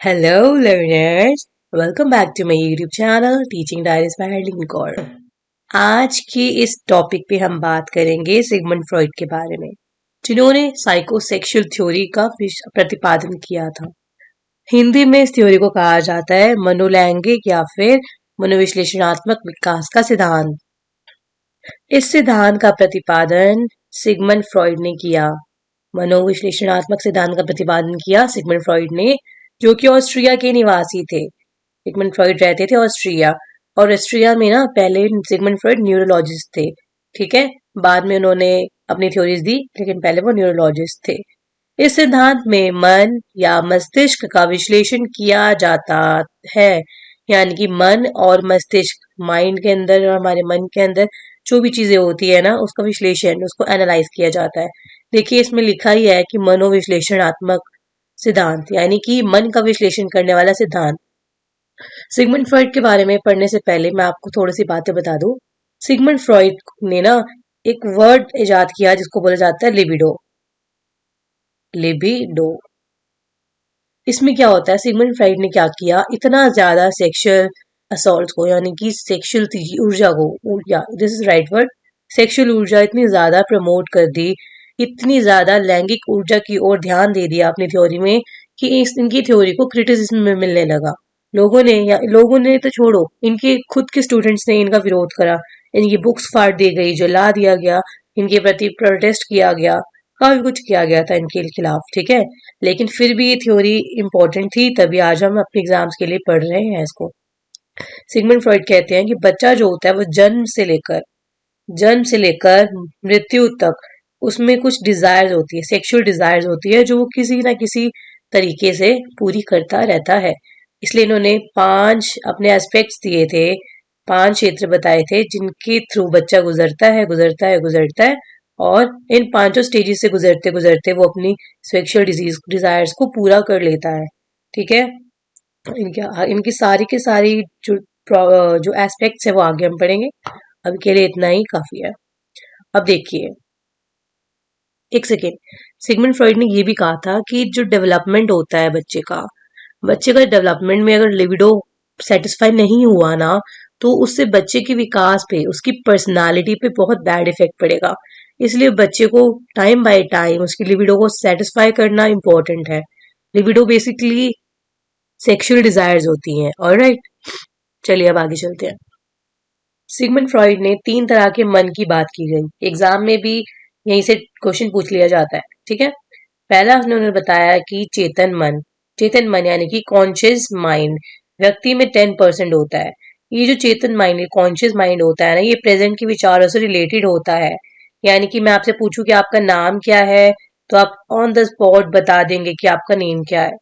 Hello learners, welcome back to my YouTube channel Teaching Diaries by Helen Kaur. आज की इस topic पे हम बात करेंगे सिगमंड फ्रॉइड के बारे में, जिन्होंने साइकोसेक्सुअल थ्योरी का प्रतिपादन किया था। हिंदी में इस थ्योरी को कहा जाता है मनोलैंगिक या फिर मनोविश्लेषणात्मक विकास का सिद्धांत। इस सिद्धांत का प्रतिपादन सिगमंड फ्रॉइड ने किया। मनोविश्लेषणात्मक सिद्धांत का प्रतिपादन किया सिगमंड फ्रॉइड ने, जो कि ऑस्ट्रिया के निवासी थे। सिगमंड फ्रॉइड रहते थे ऑस्ट्रिया, और ऑस्ट्रिया में ना पहले सिगमंड फ्रॉइड न्यूरोलॉजिस्ट थे। ठीक है, बाद में उन्होंने अपनी थ्योरीज दी, लेकिन पहले वो न्यूरोलॉजिस्ट थे। इस सिद्धांत में मन या मस्तिष्क का विश्लेषण किया जाता है, यानी कि मन और मस्तिष्क, माइंड के अंदर और हमारे मन के अंदर जो भी चीजें होती है ना, उसका विश्लेषण, उसको एनालाइज किया जाता है। देखिए, इसमें लिखा ही है कि मनोविश्लेषणात्मक सिद्धांत, यानी कि मन का विश्लेषण करने वाला सिद्धांत। सिगमंड फ्रॉइड के बारे में पढ़ने से पहले मैं आपको थोड़ी सी बातें बता दूं। सिगमंड फ्रॉइड ने ना एक वर्ड इजाद किया जिसको बोला जाता है लिबिडो। लिबिडो, इसमें क्या होता है, सिगमंड फ्रॉइड ने क्या किया, इतना ज्यादा सेक्सुअल असॉल्ट को, यानी कि सेक्सुअल ऊर्जा को, या this is right word, sexual ऊर्जा इतनी ज्यादा प्रमोट कर दी, इतनी ज्यादा लैंगिक ऊर्जा की ओर ध्यान दे दिया अपनी थ्योरी में, कि इनकी थ्योरी को क्रिटिसिज्म में मिलने लगा। लोगों ने तो छोड़ो, इनके खुद के स्टूडेंट्स ने इनका विरोध करा, इनकी बुक्स फाड़ दी गई, जला दिया गया, इनके प्रति प्रोटेस्ट किया गया, काफी कुछ किया गया था इनके खिलाफ। ठीक है, लेकिन फिर भी ये थ्योरी इंपॉर्टेंट थी, तभी आज हम अपने एग्जाम्स के लिए पढ़ रहे हैं इसको। सिगमंड फ्रॉइड कहते हैं कि बच्चा जो होता है वो जन्म से लेकर मृत्यु तक उसमें कुछ डिजायर्स होती है, सेक्सुअल डिजायर्स होती है, जो वो किसी ना किसी तरीके से पूरी करता रहता है। इसलिए इन्होंने 5 अपने एस्पेक्ट्स दिए थे, 5 क्षेत्र बताए थे जिनके थ्रू बच्चा गुजरता है, और इन 5 स्टेजेस से गुजरते गुजरते वो अपनी सेक्सुअल डिजायर्स को पूरा कर लेता है। ठीक है, इनकी सारी की सारी जो एस्पेक्ट्स है वो आगे हम पढ़ेंगे, अभी के लिए इतना ही काफी है। अब देखिए, एक सेकेंड, सिगमंड फ्रॉइड ने ये भी कहा था कि जो डेवलपमेंट होता है बच्चे का डेवलपमेंट में अगर लिबिडो सेटिस्फाई नहीं हुआ ना, तो उससे बच्चे के विकास पे, उसकी पर्सनालिटी पे बहुत बैड इफेक्ट पड़ेगा। इसलिए बच्चे को टाइम बाय टाइम उसकी लिबिडो को सेटिस्फाई करना इंपॉर्टेंट है। लिबिडो बेसिकली सेक्सुअल डिजायर्स होती हैं। ऑलराइट, चलिए अब आगे चलते हैं। सिगमंड फ्रॉइड ने 3 तरह के मन की बात की गई, एग्जाम में भी यहीं से क्वेश्चन पूछ लिया जाता है। ठीक है, पहला उन्होंने बताया कि चेतन मन यानी कि कॉन्शियस माइंड व्यक्ति में 10% होता है। ये जो चेतन माइंड, कॉन्शियस माइंड होता है ना, ये प्रेजेंट के विचारों से रिलेटेड होता है। यानी कि मैं आपसे पूछूं कि आपका नाम क्या है, तो आप ऑन द स्पॉट बता देंगे कि आपका नेम क्या है।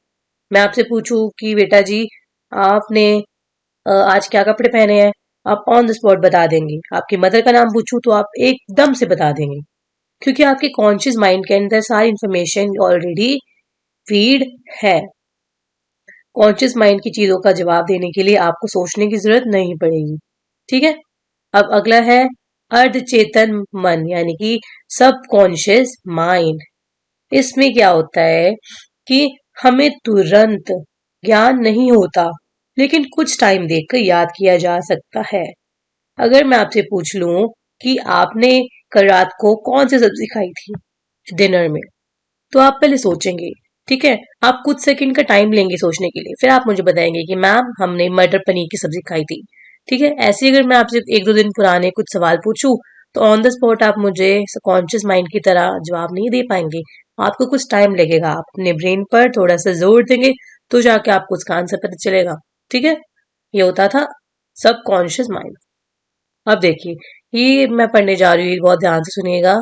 मैं आपसे पूछूं कि बेटा जी आपने आज क्या कपड़े पहने हैं, आप ऑन द स्पॉट बता देंगे। आपकी मदर का नाम पूछूं तो आप एकदम से बता देंगे, क्योंकि आपके कॉन्शियस माइंड के अंदर सारी इंफॉर्मेशन ऑलरेडी फीड है। कॉन्शियस माइंड की चीजों का जवाब देने के लिए आपको सोचने की जरूरत नहीं पड़ेगी। ठीक है, अब अगला है अर्धचेतन मन, यानी कि सब कॉन्शियस माइंड। इसमें क्या होता है कि हमें तुरंत ज्ञान नहीं होता, लेकिन कुछ टाइम देखकर याद किया जा सकता है। अगर मैं आपसे पूछ लूं कि आपने कल रात को कौन सी सब्जी खाई थी डिनर में, तो आप पहले सोचेंगे। ठीक है, आप कुछ सेकंड का टाइम लेंगे सोचने के लिए, फिर आप मुझे बताएंगे कि मैम हमने मटर पनीर की सब्जी खाई थी। ठीक है, ऐसे अगर मैं आपसे 1-2 दिन पुराने कुछ सवाल पूछूं, तो ऑन द स्पॉट आप मुझे कॉन्शियस माइंड की तरह जवाब नहीं दे पाएंगे, आपको कुछ टाइम लगेगा, आप अपने ब्रेन पर थोड़ा सा जोर देंगे, तो जाके आपको उसका आंसर पता चलेगा। ठीक है, ये होता था सब कॉन्शियस माइंड। अब देखिए, ये मैं पढ़ने जा रही हूँ, बहुत ध्यान से सुनिएगा।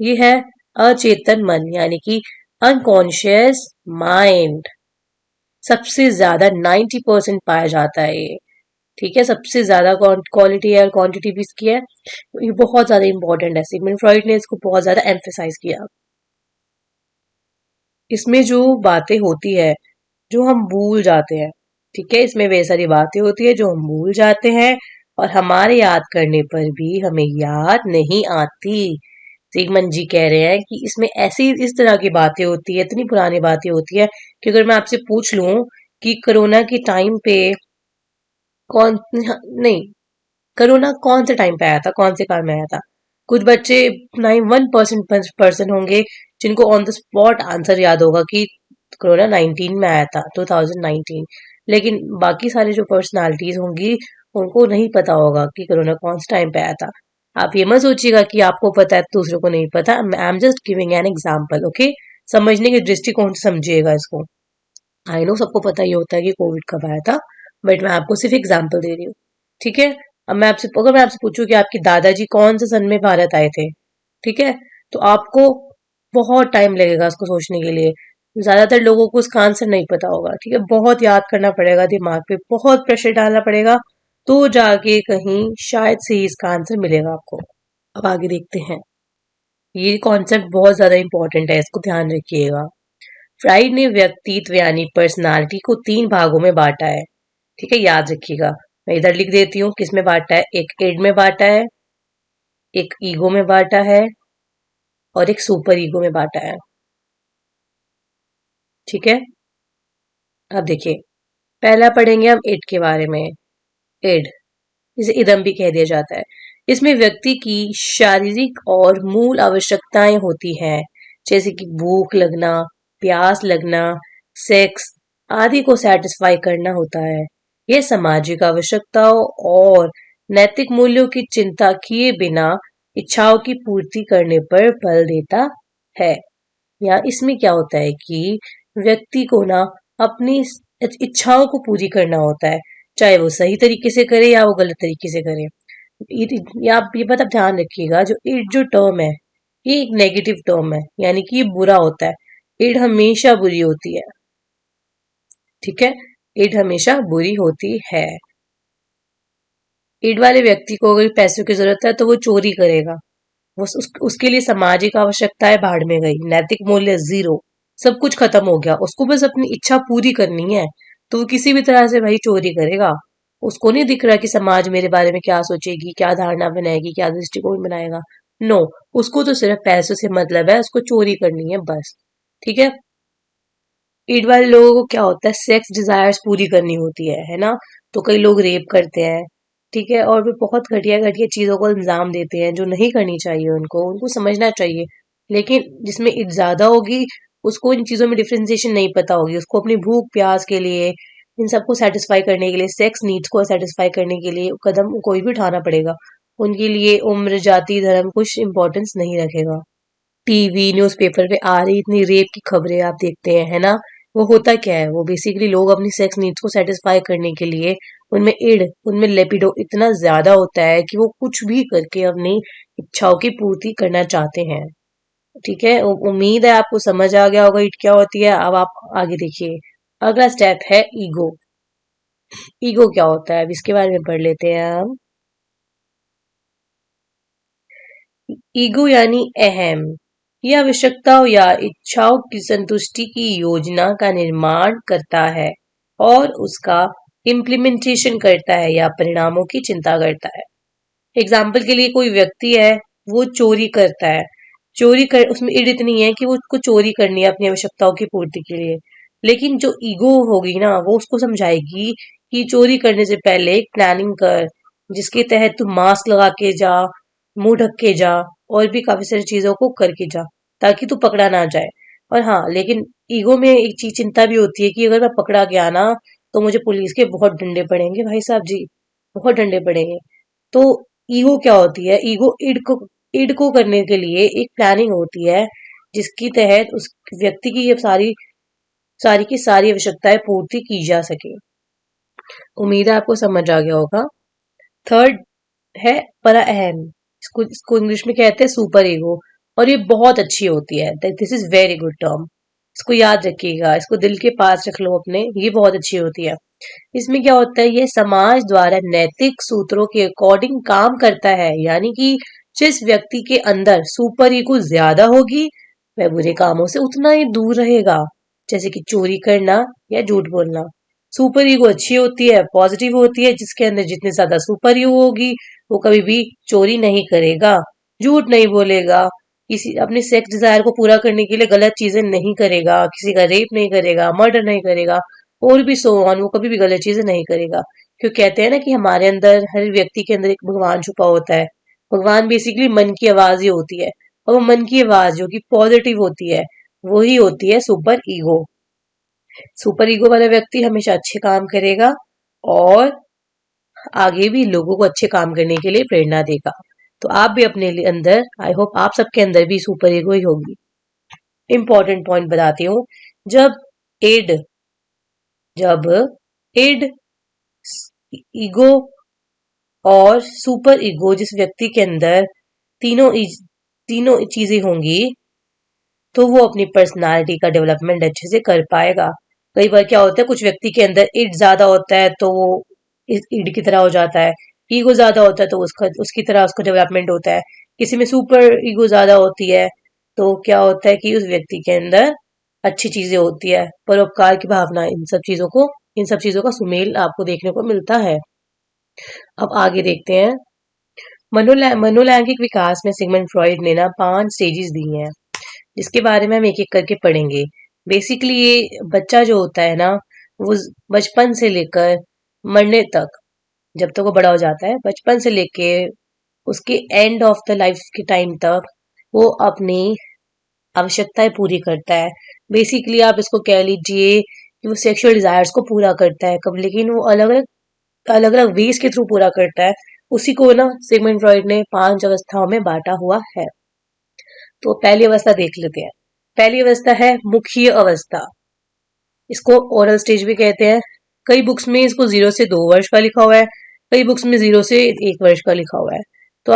ये है अचेतन मन, यानी कि अनकॉन्शियस माइंड। सबसे ज्यादा 90% पाया जाता है ये। ठीक है, सबसे ज्यादा क्वालिटी है और क्वांटिटी भी इसकी है, ये बहुत ज्यादा इंपॉर्टेंट है। सिगमंड फ्रॉइड ने इसको बहुत ज्यादा एम्फेसाइज किया। इसमें जो बातें होती है जो हम भूल जाते हैं, ठीक है, इसमें वे सारी बातें होती है जो हम भूल जाते हैं, और हमारे याद करने पर भी हमें याद नहीं आती। सीगमन जी कह रहे हैं कि इसमें ऐसी इस तरह की बातें होती है, इतनी पुरानी बातें होती है, कि अगर मैं आपसे पूछ लूं कि कोरोना के टाइम पे कौन नहीं, कोरोना कौन से टाइम पे आया था, कौन से काल में आया था। कुछ बच्चे 91% पर्सन होंगे जिनको ऑन द स्पॉट आंसर याद होगा कि कोरोना 19 में आया था, 2019। लेकिन बाकी सारे जो पर्सनालिटीज होंगी उनको नहीं पता होगा कि कोरोना कौन से टाइम पे आया था। आप ये मत सोचिएगा कि आपको पता है दूसरों को नहीं पता। I am just giving an example, okay. समझने के दृष्टिकोण से समझिएगा इसको। आई नो सबको पता ही होता है कि कोविड कब आया था, बट मैं आपको सिर्फ एग्जाम्पल दे रही हूँ, ठीक है। अब अगर मैं आपसे पूछूं कि आपके दादाजी कौन से सन में भारत आए थे, ठीक है, तो आपको बहुत टाइम लगेगा उसको सोचने के लिए। ज्यादातर लोगों को उसका आंसर नहीं पता होगा, ठीक है। बहुत याद करना पड़ेगा, दिमाग पे बहुत प्रेशर डालना पड़ेगा, तो जाके कहीं शायद से ही इसका आंसर मिलेगा आपको। अब आगे देखते हैं। ये कॉन्सेप्ट बहुत ज्यादा इंपॉर्टेंट है, इसको ध्यान रखिएगा। फ्राइड ने व्यक्तित्व यानी पर्सनालिटी को 3 भागों में बांटा है, ठीक है, याद रखिएगा। मैं इधर लिख देती हूँ किस में बांटा है। एक इड में बांटा है, एक ईगो में बांटा है, और एक सुपर ईगो में बांटा है, ठीक है। अब देखिए, पहला पढ़ेंगे हम इड के बारे में। इड, इसे इदम भी कह दिया जाता है। इसमें व्यक्ति की शारीरिक और मूल आवश्यकताएं होती हैं, जैसे कि भूख लगना, प्यास लगना, सेक्स आदि को सेटिस्फाई करना होता है। यह सामाजिक आवश्यकताओं और नैतिक मूल्यों की चिंता किए बिना इच्छाओं की पूर्ति करने पर बल देता है। या इसमें क्या होता है कि व्यक्ति को ना अपनी इच्छाओं को पूरी करना होता है, चाहे वो सही तरीके से करे या वो गलत तरीके से करे। ये आप ये बात आप ध्यान रखिएगा, जो इड जो टर्म है ये एक नेगेटिव टर्म है, यानी कि ये बुरा होता है। इड हमेशा बुरी होती है, ठीक है। इड हमेशा बुरी होती है। इड वाले व्यक्ति को अगर पैसों की जरूरत है तो वो चोरी करेगा। उसके लिए सामाजिक आवश्यकताएं भाड़ में गई, नैतिक मूल्य जीरो, सब कुछ खत्म हो गया, उसको बस अपनी इच्छा पूरी करनी है, तो वो किसी भी तरह से भाई चोरी करेगा। उसको नहीं दिख रहा कि समाज मेरे बारे में क्या सोचेगी, क्या धारणा बनाएगी, क्या दृष्टिकोण बनाएगा। नो, उसको तो सिर्फ पैसों से मतलब है, उसको चोरी करनी है बस, ठीक है। ईड वाले लोगों को क्या होता है, सेक्स डिजायर्स पूरी करनी होती है ना। तो कई लोग रेप करते हैं, ठीक है, और भी बहुत घटिया घटिया चीजों को अंजाम देते हैं जो नहीं करनी चाहिए, उनको समझना चाहिए। लेकिन जिसमें ईद ज्यादा होगी उसको इन चीजों में डिफ्रेंसिएशन नहीं पता होगी, उसको अपनी भूख प्यास के लिए, इन सबको सेटिस्फाई करने के लिए, सेक्स नीड्स को सेटिस्फाई करने के लिए कदम कोई भी उठाना पड़ेगा। उनके लिए उम्र, जाति, धर्म कुछ इंपॉर्टेंस नहीं रखेगा। टीवी न्यूज़पेपर पे आ रही इतनी रेप की खबरें आप देखते हैं, है ना। वो होता क्या है, वो बेसिकली लोग अपनी सेक्स नीड्स को सेटिस्फाई करने के लिए उनमें लेपिडो इतना ज्यादा होता है कि वो कुछ भी करके अपनी इच्छाओं की पूर्ति करना चाहते हैं, ठीक है। उम्मीद है आपको समझ आ गया होगा इट क्या होती है। अब आप आगे देखिए, अगला स्टेप है ईगो। ईगो क्या होता है अब इसके बारे में पढ़ लेते हैं हम। ईगो यानी अहम, यह आवश्यकताओं या इच्छाओं की संतुष्टि की योजना का निर्माण करता है और उसका इम्प्लीमेंटेशन करता है या परिणामों की चिंता करता है। एग्जाम्पल के लिए कोई व्यक्ति है, वो चोरी करता है, उसमें इड इतनी है कि वो उसको चोरी करनी है अपनी आवश्यकताओं की पूर्ति के लिए। लेकिन जो ईगो होगी ना, वो उसको समझाएगी कि चोरी करने से पहले एक प्लानिंग कर, जिसके तहत तू मास्क लगा के जा, मुंह ढक के जा, और भी काफी सारी चीजों को करके जा, ताकि तू पकड़ा ना जाए। और हाँ, लेकिन ईगो में एक चीज चिंता भी होती है कि अगर मैं पकड़ा गया ना तो मुझे पुलिस के बहुत डंडे पड़ेंगे भाई साहब जी, बहुत डंडे पड़ेंगे। तो ईगो क्या होती है, ईगो इड को करने के लिए एक प्लानिंग होती है, जिसकी तहत उस व्यक्ति की ये सारी सारी की सारी आवश्यकताएं पूर्ति की जा सके। उम्मीद है आपको समझ आ गया होगा। थर्ड है परा अहम, इसको इंग्लिश में कहते हैं सुपर ईगो, और ये बहुत अच्छी होती है, this is very good term. इसको याद रखिएगा, इसको दिल के पास रख लो अपने, ये बहुत अच्छी होती है। इसमें क्या होता है, ये समाज द्वारा नैतिक सूत्रों के अकॉर्डिंग काम करता है, यानी कि जिस व्यक्ति के अंदर सुपर ईगो ज्यादा होगी वह बुरे कामों से उतना ही दूर रहेगा, जैसे कि चोरी करना या झूठ बोलना। सुपर ईगो अच्छी होती है, पॉजिटिव होती है, जिसके अंदर जितनी ज्यादा सुपर ईगो होगी वो कभी भी चोरी नहीं करेगा, झूठ नहीं बोलेगा, किसी अपने सेक्स डिजायर को पूरा करने के लिए गलत चीजें नहीं करेगा, किसी का रेप नहीं करेगा, मर्डर नहीं करेगा, और भी सो ऑन, वो कभी भी गलत चीजें नहीं करेगा। क्यों कहते हैं ना कि हमारे अंदर, हर व्यक्ति के अंदर एक भगवान छुपा होता है। भगवान बेसिकली मन की आवाज ही होती है, और वो मन की आवाज जो कि पॉजिटिव होती है, वही होती है सुपर ईगो। सुपर ईगो वाला व्यक्ति हमेशा अच्छे काम करेगा और आगे भी लोगों को अच्छे काम करने के लिए प्रेरणा देगा। तो आप भी अपने लिए अंदर, आई होप आप सबके अंदर भी सुपर ईगो ही होगी। इंपॉर्टेंट पॉइंट बताती हूँ। जब इड जब इड ईगो और सुपर ईगो, जिस व्यक्ति के अंदर तीनों चीजें होंगी, तो वो अपनी पर्सनालिटी का डेवलपमेंट अच्छे से कर पाएगा। कई बार क्या होता है, कुछ व्यक्ति के अंदर इड ज्यादा होता है तो वो इस इड की तरह हो जाता है, ईगो ज्यादा होता है तो उसकी तरह उसका डेवलपमेंट होता है। किसी में सुपर ईगो ज्यादा होती है तो क्या होता है कि उस व्यक्ति के अंदर अच्छी चीजें होती है, परोपकार की भावना, इन सब चीजों का सुमेल आपको देखने को मिलता है। अब आगे देखते हैं। मनोलैंगिक विकास में सिगमंड फ्रॉइड ने ना 5 स्टेजेस दी हैं, जिसके बारे में हम एक एक करके पढ़ेंगे। बेसिकली ये बच्चा जो होता है ना, वो बचपन से लेकर मरने तक, जब तक वो बड़ा हो जाता है, बचपन से लेके उसके एंड ऑफ द लाइफ के टाइम तक वो अपनी आवश्यकताएं पूरी करता है। बेसिकली आप इसको कह लीजिए कि वो सेक्सुअल डिजायर्स को पूरा करता है कब, लेकिन वो अलग अलग वेज के थ्रू पूरा करता है। उसी को ना सिगमंड फ्रॉइड ने 5 अवस्थाओं में बांटा हुआ है। तो पहली अवस्था देख लेते हैं। पहली अवस्था है मुख्य अवस्था। इसको ओरल स्टेज भी कहते हैं। कई बुक्स में इसको 0 से 2 वर्ष का लिखा हुआ है, कई बुक्स में 0 से 1 वर्ष का लिखा हुआ है। तो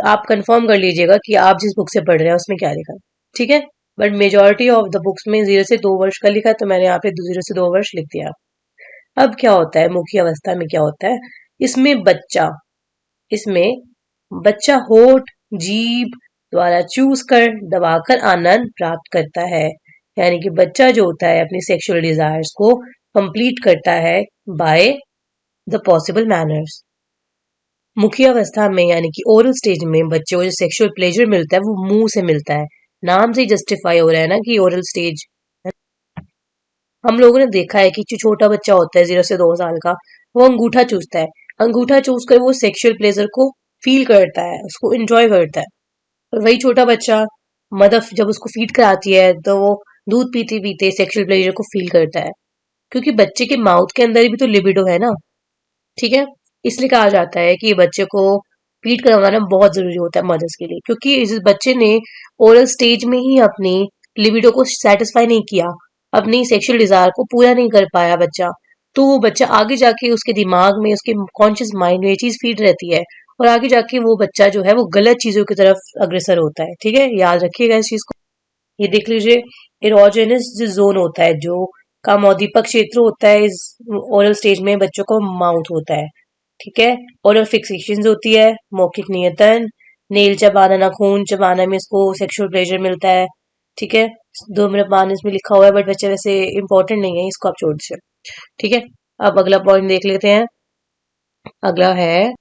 आप कंफर्म कर लीजिएगा कि आप जिस बुक से पढ़ रहे हैं उसमें क्या लिखा है, ठीक है। But majority of the books में 0 से 2 वर्ष का लिखा है, तो मैंने यहाँ पे 0 से 2 वर्ष लिख दिया। अब क्या होता है मुख्य अवस्था में, क्या होता है इसमें बच्चा होठ जीभ द्वारा चूस कर दबाकर आनंद प्राप्त करता है। यानी कि बच्चा जो होता है अपनी सेक्सुअल डिजायर्स को कंप्लीट करता है बाय द पॉसिबल मैनर्स। मुख्य अवस्था में यानी कि ओरल स्टेज में बच्चे को जो सेक्सुअल प्लेजर मिलता है वो मुंह से मिलता है। नाम से ही जस्टिफाई हो रहा है ना कि ओरल स्टेज। हम लोगों ने देखा है कि जो छोटा बच्चा होता है 0 से 2 साल का, वो अंगूठा चूसता है। अंगूठा चूस कर वो सेक्सुअल प्लेजर को फील करता है, उसको एंजॉय करता है। और वही छोटा बच्चा मदर जब उसको फीड कराती है तो वो दूध पीते पीते सेक्सुअल प्लेजर को फील करता है, क्योंकि बच्चे के माउथ के अंदर भी तो लिबिडो है ना, ठीक है। इसलिए कहा जाता है कि बच्चे को फीड करवाना बहुत जरूरी होता है मदर्स के लिए, क्योंकि इस बच्चे ने ओरल स्टेज में ही अपनी लिबिडो को सेटिस्फाई नहीं किया, अपनी सेक्सुअल डिजायर को पूरा नहीं कर पाया बच्चा, तो वो बच्चा आगे जाके उसके दिमाग में, उसके कॉन्शियस माइंड में ये चीज फीड रहती है, और आगे जाके वो बच्चा जो है वो गलत चीजों की तरफ अग्रसर होता है, ठीक है। याद रखिएगा इस चीज को। ये देख लीजिए, इरोजेनस जो जोन होता है, जो कामोद्दीपक क्षेत्र होता है इस ओरल स्टेज में, बच्चों का माउथ होता है, ठीक है। ओरल फिक्सेशन होती है, मौखिक नियतन, नेल चबाना, नाखून चबाना में इसको सेक्सुअल प्लेजर मिलता है, ठीक है। 2 इसमें लिखा हुआ है, बट बच्चे वैसे इंपॉर्टेंट नहीं है, इसको आप छोड़ दीजिए, ठीक है। अब अगला पॉइंट देख लेते हैं। अगला है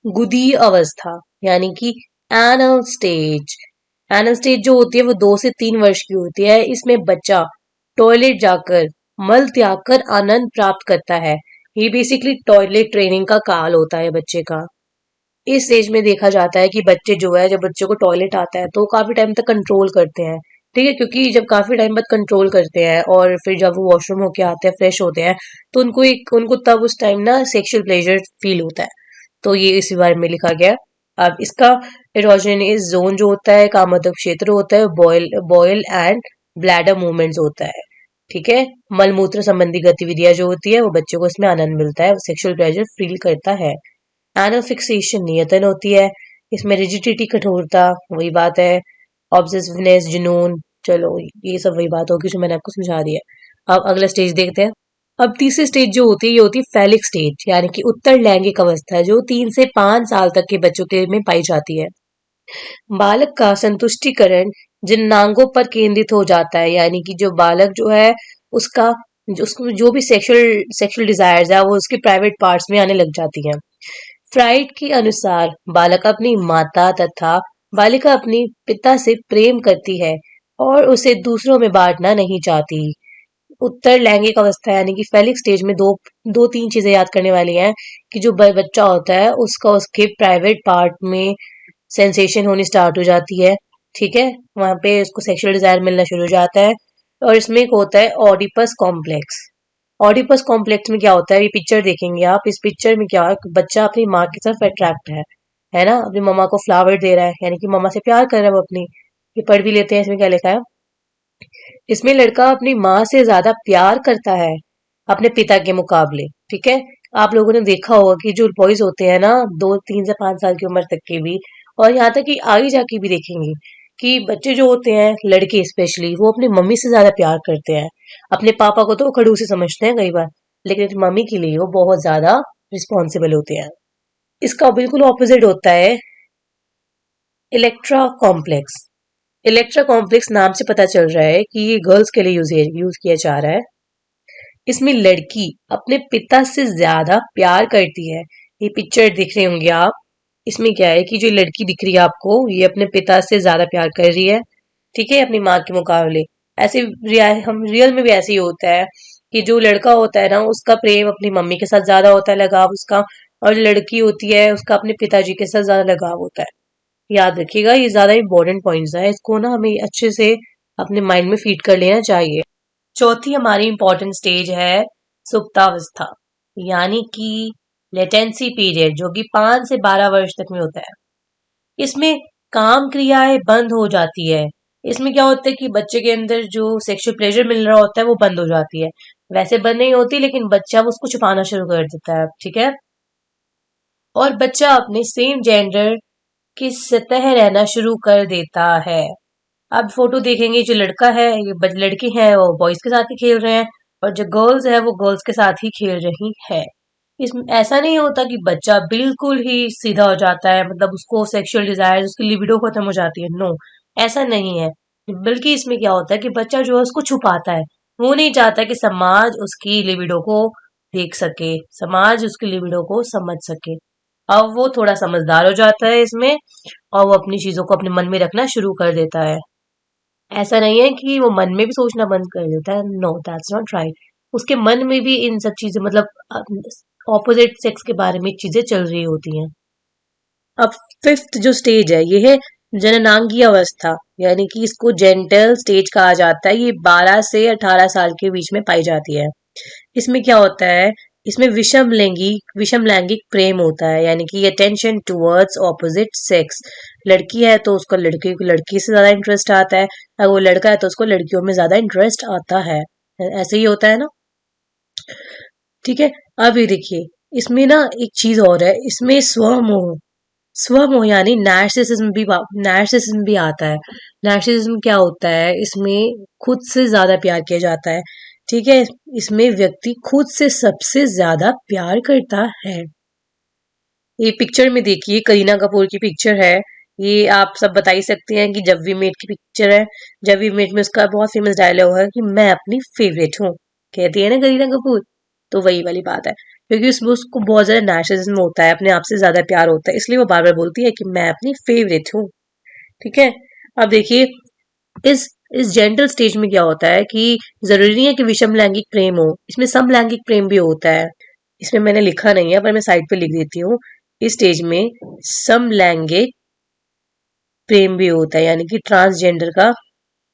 गुदी अवस्था, यानी कि एनल स्टेज। एनल स्टेज जो होती है वो 2 से 3 वर्ष की होती है। इसमें बच्चा टॉयलेट जाकर मल त्याग कर आनंद प्राप्त करता है। ये बेसिकली टॉयलेट ट्रेनिंग का काल होता है बच्चे का। इस स्टेज में देखा जाता है कि बच्चे जो है, जब बच्चे को टॉयलेट आता है तो काफी टाइम तक कंट्रोल करते हैं, ठीक है। क्योंकि जब काफी टाइम बाद कंट्रोल करते हैं और फिर जब वो वॉशरूम होके आते हैं, फ्रेश होते हैं, तो उनको तब उस टाइम ना सेक्सुअल प्लेजर फील होता है। तो ये इसी बारे में लिखा गया। अब इसका एरोजेनस जोन जो होता है, कामोद्दीपक क्षेत्र होता है, बॉयल एंड ब्लैडर मूवमेंट्स होता है, ठीक है। मलमूत्र संबंधी गतिविधियां जो होती है वो बच्चों को इसमें आनंद मिलता है, सेक्सुअल प्लेजर फील करता है। एनल फिक्सेशन नियतन होती है, इसमें रिजिडिटी कठोरता, वही बात है। ऑब्सेसिवनेस जुनून, चलो ये सब वही बात होगी जो मैंने आपको समझा दी है। अब अगला स्टेज देखते हैं। अब तीसरी स्टेज जो होती है ये होती है फेलिक स्टेज, यानी कि उत्तर लैंगिक अवस्था, जो 3 से 5 साल तक के बच्चों के में पाई जाती है। बालक का संतुष्टिकरण जिन्नांगों पर केंद्रित हो जाता है, यानी कि जो बालक जो है उसका उसको जो भी सेक्सुअल डिजायर्स है वो उसके प्राइवेट पार्ट्स में आने लग जाती हैं। फ्राइड के अनुसार बालक अपनी माता तथा बालिका अपनी पिता से प्रेम करती है और उसे दूसरों में बांटना नहीं चाहती। उत्तर लैंगिक अवस्था यानी कि फेलिक स्टेज में दो दो तीन चीजें याद करने वाली हैं कि जो बच्चा होता है उसका उसके प्राइवेट पार्ट में सेंसेशन होनी स्टार्ट हो जाती है। ठीक है, वहां पे उसको सेक्सुअल डिजायर मिलना शुरू हो जाता है। और इसमें एक होता है ऑडिपस कॉम्प्लेक्स। ऑडिपस कॉम्प्लेक्स में क्या होता है, ये पिक्चर देखेंगे आप, इस पिक्चर में क्या है, बच्चा अपनी माँ की तरफ अट्रैक्ट है ना, अपनी मम्मा को फ्लावर दे रहा है, यानी कि मम्मा से प्यार कर रहा है वो अपनी। ये पढ़ भी लेते हैं, इसमें क्या लिखा है, इसमें लड़का अपनी माँ से ज्यादा प्यार करता है अपने पिता के मुकाबले। ठीक है, आप लोगों ने देखा होगा कि जो बॉयज होते हैं ना, 2 3 से 5 साल की उम्र तक के भी, और यहाँ तक कि आगे जाके भी देखेंगे कि बच्चे जो होते हैं, लड़के स्पेशली, वो अपनी मम्मी से ज्यादा प्यार करते हैं। अपने पापा को तो वो खड़ूसी समझते हैं कई बार, लेकिन अपनी मम्मी के लिए वो बहुत ज्यादा रिस्पॉन्सिबल होते हैं। इसका बिल्कुल ऑपोजिट होता है इलेक्ट्रा कॉम्प्लेक्स। इलेक्ट्रा कॉम्प्लेक्स नाम से पता चल रहा है कि ये गर्ल्स के लिए यूज किया जा रहा है। इसमें लड़की अपने पिता से ज्यादा प्यार करती है। ये पिक्चर दिख रहे होंगे आप, इसमें क्या है कि जो लड़की दिख रही है आपको, ये अपने पिता से ज्यादा प्यार कर रही है। ठीक है, अपनी माँ के मुकाबले। ऐसे हम रियल में भी ऐसे ही होता है कि जो लड़का होता है ना, उसका प्रेम अपनी मम्मी के साथ ज्यादा होता है, लगाव उसका, और जो लड़की होती है उसका अपने पिताजी के साथ ज्यादा लगाव होता है। याद रखिएगा, ये ज्यादा इंपॉर्टेंट पॉइंट्स है, इसको ना हमें अच्छे से अपने माइंड में फीड कर लेना चाहिए। चौथी हमारी इंपॉर्टेंट स्टेज है सुप्तावस्था, यानी कि लेटेंसी पीरियड, जो कि 5 से 12 वर्ष तक में होता है। इसमें काम क्रियाएं बंद हो जाती है। इसमें क्या होता है कि बच्चे के अंदर जो सेक्सुअल प्लेजर मिल रहा होता है वो बंद हो जाती है। वैसे बंद नहीं होती, लेकिन बच्चा वो उसको छुपाना शुरू कर देता है। ठीक है, और बच्चा अपने सेम जेंडर की सतह रहना शुरू कर देता है। अब फोटो देखेंगे, जो लड़का है, ये लड़के हैं वो बॉयज के साथ ही खेल रहे हैं, और जो गर्ल्स है वो गर्ल्स के साथ ही खेल रही है। इसमें ऐसा नहीं होता कि बच्चा बिल्कुल ही सीधा हो जाता है, मतलब उसको सेक्सुअल डिजायर, उसकी लिबिडो खत्म हो जाती है। नो, ऐसा नहीं है। बल्कि इसमें क्या होता है कि बच्चा जो है उसको छुपाता है। वो नहीं चाहता कि समाज उसकी लिबिडो को देख सके, समाज उसकी लिबिडो को समझ सके। अब वो थोड़ा समझदार हो जाता है इसमें, और वो अपनी चीजों को अपने मन में रखना शुरू कर देता है। ऐसा नहीं है कि वो मन में भी सोचना बंद कर देता है, नो दैट्स नॉट राइट। उसके मन में भी इन सब चीजें, मतलब ऑपोजिट सेक्स के बारे में चीजें चल रही होती हैं। अब फिफ्थ जो स्टेज है, ये है जननांगीय अवस्था, यानी कि इसको जेंटल स्टेज कहा जाता है। ये 12 से 18 साल के बीच में पाई जाती है। इसमें क्या होता है, इसमें विषम लैंगिक प्रेम होता है, यानी कि अटेंशन टुवर्ड्स ऑपोजिट सेक्स। लड़की है तो उसको लड़की से ज्यादा इंटरेस्ट आता है, अगर वो लड़का है तो उसको लड़कियों में ज्यादा इंटरेस्ट आता है। ऐसे ही होता है ना। ठीक है, अब ये देखिए, इसमें ना एक चीज और है, इसमें स्वमोह यानी नार्सिसिज्म भी आता है। नार्सिसिज्म क्या होता है, इसमें खुद से ज्यादा प्यार किया जाता है। ठीक है, इसमें व्यक्ति खुद से सबसे ज्यादा प्यार करता है। ये पिक्चर में देखिए, करीना कपूर की पिक्चर है। ये आप सब बता ही सकते हैं कि जब वी मेट की पिक्चर है। जब वी मेट में उसका बहुत फेमस डायलॉग है कि मैं अपनी फेवरेट हूँ, कहती है ना करीना कपूर। तो वही वाली बात है, क्योंकि उसमें उसको बहुत ज्यादा नार्सिसिज्म होता है, अपने आप से ज्यादा प्यार होता है, इसलिए वो बार बार बोलती है कि मैं अपनी फेवरेट हूँ। ठीक है, अब देखिए, इस इस जेंटल स्टेज में क्या होता है कि जरूरी नहीं है कि विषम लैंगिक प्रेम हो, इसमें समलैंगिक प्रेम भी होता है। इसमें मैंने लिखा नहीं है, पर मैं साइड पे लिख देती हूँ। इस स्टेज में समलैंगिक प्रेम भी होता है, यानी कि ट्रांसजेंडर का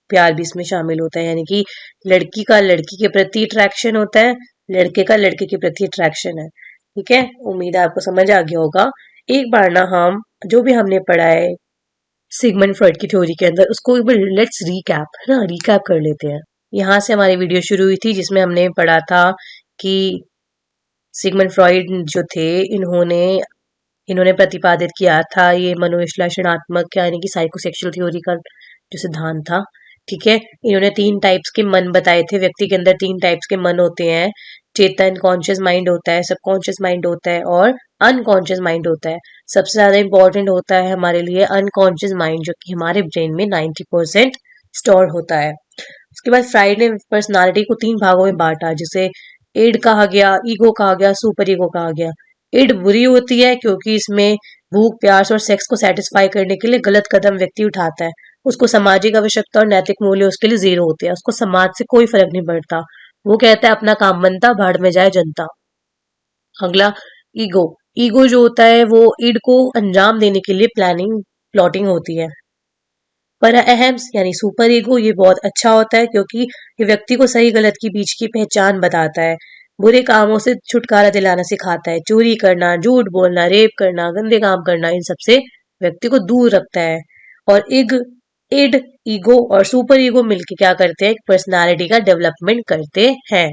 प्यार भी इसमें शामिल होता है, यानी कि लड़की का लड़की के प्रति अट्रैक्शन होता है, लड़के का लड़के के प्रति अट्रैक्शन है। ठीक है, उम्मीद है आपको समझ आ गया होगा। एक बार ना हम जो भी हमने पढ़ा है सिगमंड फ्रॉइड की थ्योरी के अंदर, उसको एक बार लेट्स रिकैप, है ना, रिकैप कर लेते हैं। यहाँ से हमारी वीडियो शुरू हुई थी, जिसमें हमने पढ़ा था कि सिगमंड फ्रॉइड जो थे, इन्होंने इन्होंने प्रतिपादित किया था ये मनोविश्लेषणात्मक, यानी कि साइकोसेक्सुअल थ्योरी का जो सिद्धांत था। ठीक है, इन्होंने 3 टाइप्स के मन बताए थे। व्यक्ति के अंदर 3 टाइप्स के मन होते हैं, चेतन कॉन्शियस माइंड होता है, सबकॉन्शियस माइंड होता है, और अनकॉन्शियस माइंड होता है। सबसे ज्यादा इंपॉर्टेंट होता है हमारे लिए अनकॉन्शियस माइंड, जो कि हमारे ब्रेन में 90% स्टोर होता है। उसके बाद फ्राइड ने पर्सनालिटी को 3 भागों में बांटा, जिसे एड कहा गया, ईगो कहा गया, सुपर ईगो कहा गया। एड बुरी होती है क्योंकि इसमें भूख प्यास और सेक्स को सेटिस्फाई करने के लिए गलत कदम व्यक्ति उठाता है। उसको सामाजिक आवश्यकता और नैतिक मूल्य उसके लिए जीरो होते हैं, उसको समाज से कोई फर्क नहीं पड़ता। वो कहता है अपना काम बनता भाड़ में जाए जनता। अगला ईगो। ईगो जो होता है वो ईड को अंजाम देने के लिए प्लॉटिंग होती है। पर अहम्स यानी सुपर ईगो ये बहुत अच्छा होता है क्योंकि ये व्यक्ति को सही गलत की बीच की पहचान बताता है, बुरे कामों से छुटकारा दिलाना सिखाता है, चोरी करना, झूठ बोलना, रेप करना, गंदे काम करना, इन सब से व्यक्ति को दूर रखता है। और इड ईगो और सुपर ईगो मिलके क्या करते हैं, पर्सनालिटी का डेवलपमेंट करते हैं।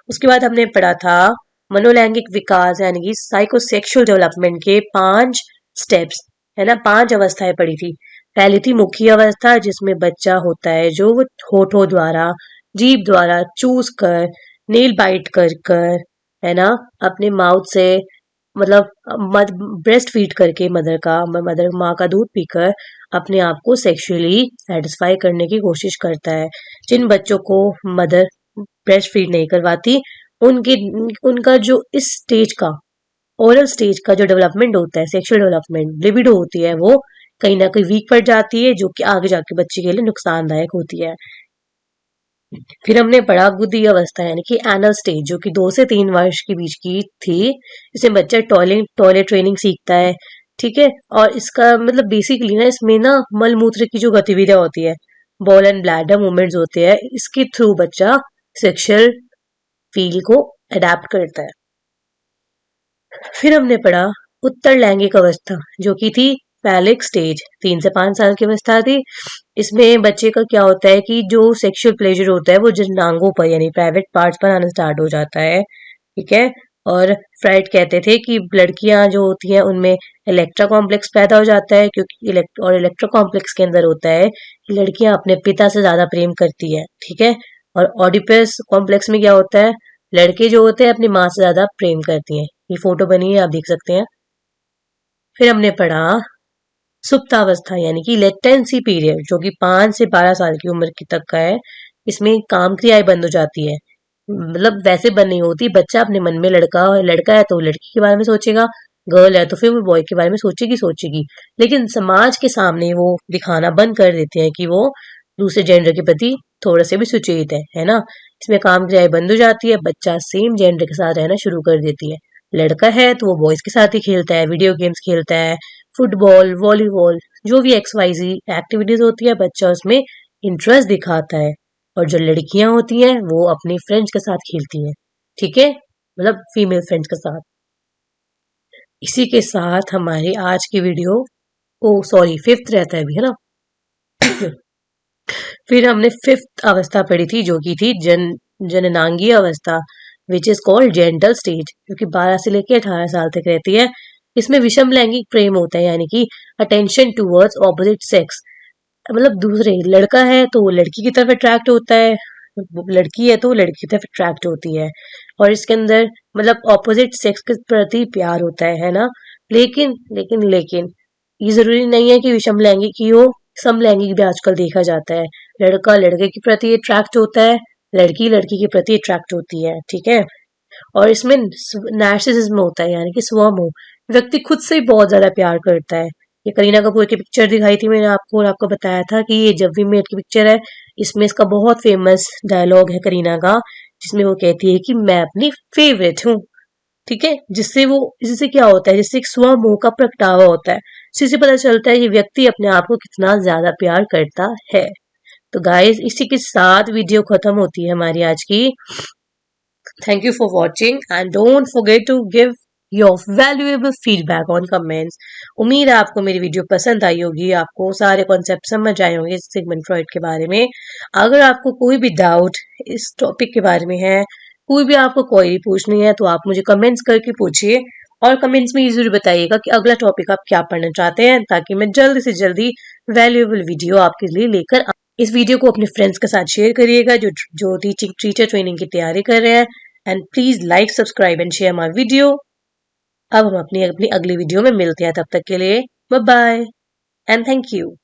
उसके बाद हमने पढ़ा था मनोलैंगिक विकास यानी कि साइकोसेक्सुअल डेवलपमेंट के 5 स्टेप्स, है ना, 5 अवस्थाएं पढ़ी थी। पहली थी मुख्य अवस्था जिसमें बच्चा होता है जो होठों द्वारा, जीभ द्वारा चूस कर, नेल बाइट कर कर, है ना, अपने माउथ से, मतलब ब्रेस्ट फीड करके मदर माँ का दूध पीकर अपने आप को सेक्सुअली सेटिस्फाई करने की कोशिश करता है। जिन बच्चों को मदर ब्रेस्ट फीड नहीं करवाती, उनके उनका जो इस स्टेज का, ओरल स्टेज का जो डेवलपमेंट होता है, सेक्सुअल डेवलपमेंट, लिबिडो होती है, वो कहीं ना कहीं वीक पड़ जाती है, जो कि आगे जाके बच्चे के लिए नुकसानदायक होती है। फिर हमने पढ़ा बुद्धि अवस्था यानी कि एनल स्टेज, जो कि 2 से 3 वर्ष के बीच की थी। इसमें बच्चा टॉयलेट ट्रेनिंग सीखता है, ठीक है। और इसका मतलब बेसिकली ना, इसमें ना मल मूत्र की जो गतिविधियां होती है, बॉल एंड ब्लैडर मूवमेंट्स होते हैं, इसके थ्रू बच्चा सेक्सुअल फील को अडेप्ट करता है। फिर हमने पढ़ा उत्तर लैंगिक अवस्था, जो कि थी पैलिक स्टेज, 3 से 5 साल की अवस्था थी। इसमें बच्चे का क्या होता है कि जो सेक्सुअल प्लेजर होता है वो जननांगों पर यानी प्राइवेट पार्ट्स पर आना स्टार्ट हो जाता है, ठीक है। और फ्राइड कहते थे कि लड़कियां जो होती हैं उनमें इलेक्ट्रा कॉम्प्लेक्स पैदा हो जाता है, क्योंकि इलेक्ट्रा कॉम्प्लेक्स के अंदर होता है कि लड़कियां अपने पिता से ज्यादा प्रेम करती है, ठीक है। और ऑडिपस कॉम्प्लेक्स में क्या होता है, लड़के जो होते हैं अपनी माँ से ज्यादा प्रेम करती हैं। ये फोटो बनी है, आप देख सकते हैं। फिर हमने पढ़ा सुप्तावस्था यानी कि लेटेंसी पीरियड, जो कि 5 से 12 साल की उम्र की तक का है। इसमें काम क्रियाएं बंद हो जाती है, मतलब वैसे बंद नहीं होती। बच्चा अपने मन में लड़का है तो लड़की के बारे में सोचेगा, गर्ल है तो फिर वो बॉय के बारे में सोचेगी। लेकिन समाज के सामने वो दिखाना बंद कर देते हैं कि वो दूसरे जेंडर के प्रति थोड़ा से भी सुचेत है ना। इसमें काम क्रियाएं बंद हो जाती है, बच्चा सेम जेंडर के साथ रहना शुरू कर देती है। लड़का है तो वो बॉयज के साथ ही खेलता है, वीडियो गेम्स खेलता है, फुटबॉल, वॉलीबॉल, जो भी XYZ एक्टिविटीज होती है बच्चा उसमें इंटरेस्ट दिखाता है। और जो लड़कियां होती हैं वो अपनी फ्रेंड्स के साथ खेलती हैं, ठीक है, मतलब फीमेल फ्रेंड्स के साथ। इसी के साथ हमारी आज की वीडियो, ओ सॉरी, 5th रहता है अभी, है ना। फिर हमने 5th अवस्था पढ़ी थी जो कि थी जननांगीय अवस्था, which is called gentle stage, जो कि 12 से लेकर 18 साल तक रहती है। इसमें विषम लैंगिक प्रेम होता है यानी कि अटेंशन टूवर्ड्स ऑपोजिट सेक्स, मतलब दूसरे, लड़का है तो वो लड़की की तरफ अट्रैक्ट होता है, लड़की है तो वो लड़की की तरफ अट्रैक्ट होती है। और इसके अंदर मतलब ऑपोजिट सेक्स के प्रति प्यार होता है ना। लेकिन ये जरूरी नहीं है कि विषम लैंगिक ही हो, समलैंगिक भी आजकल देखा जाता है। लड़का लड़के के प्रति अट्रैक्ट होता है, लड़की लड़की के प्रति अट्रैक्ट होती है, ठीक है। और इसमें नार्सिसिज्म होता है यानी कि स्वमोह, व्यक्ति खुद से ही बहुत ज्यादा प्यार करता है। ये करीना कपूर की पिक्चर दिखाई थी मैंने आपको, और आपको बताया था कि ये जब वी मेट की पिक्चर है। इसमें इसका बहुत फेमस डायलॉग है करीना का, जिसमें वो कहती है कि मैं अपनी फेवरेट हूँ, ठीक है। जिससे क्या होता है, जिससे एक स्वमोह का प्रगटावा होता है। इससे पता चलता है कि व्यक्ति अपने आप को कितना ज्यादा प्यार करता है। तो गाइस, इसी के साथ वीडियो खत्म होती है हमारी आज की। Thank you for watching and don't forget to give your valuable feedback on comments. उम्मीद है आपको मेरी वीडियो पसंद आई होगी, आपको सारे कॉन्सेप्ट समझ आए होंगे सिगमंड फ्रॉइड के बारे में। अगर आपको कोई भी डाउट इस टॉपिक के बारे में है, कोई भी आपको क्वेरी पूछनी है, तो आप मुझे कमेंट्स करके पूछिए। और कमेंट्स में ये जरूर बताइएगा कि अगला टॉपिक आप क्या पढ़ना चाहते हैं, ताकि मैं जल्दी से जल्दी वैल्यूएबल वीडियो आपके लिए लेकर इस वीडियो को अपने फ्रेंड्स के साथ शेयर करिएगा जो टीचर ट्रेनिंग की तैयारी कर रहे हैं। And please like, subscribe and share my video. अब हम अपनी अपनी अगली वीडियो में मिलते हैं, तब तक के लिए bye bye and thank you.